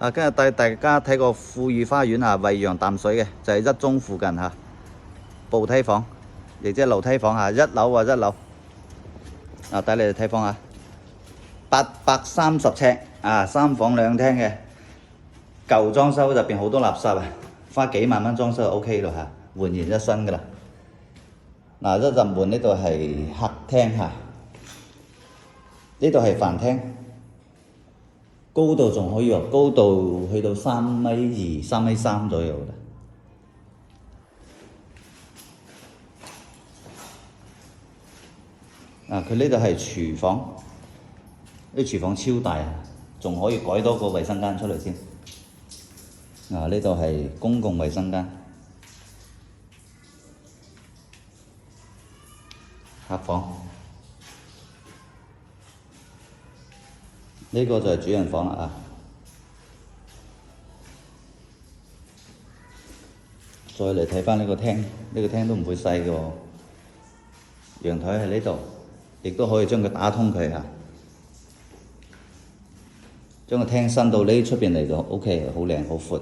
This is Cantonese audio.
今日帶大家睇個富裕花園惠陽淡水嘅，就係一中附近步梯房，亦即係樓梯房一樓或一樓。帶你哋睇房830尺3房2廳嘅，舊裝修，入邊好多垃圾花幾萬蚊裝修就 OK 咯煥然一新噶啦。一入門呢度係客廳呢度係飯廳，高度仲可以喎，高度去到3.2米、3.3米左右啦。佢呢度係廚房，啲廚房超大仲可以改多個衛生間出嚟添。呢度係公共衛生間，客房。呢個就係主人房啦再嚟睇返呢個廳，呢個廳都唔會細嘅喎。陽台喺呢度，亦都可以將佢打通佢將個廳伸到呢出邊嚟就 OK， 好靚好闊。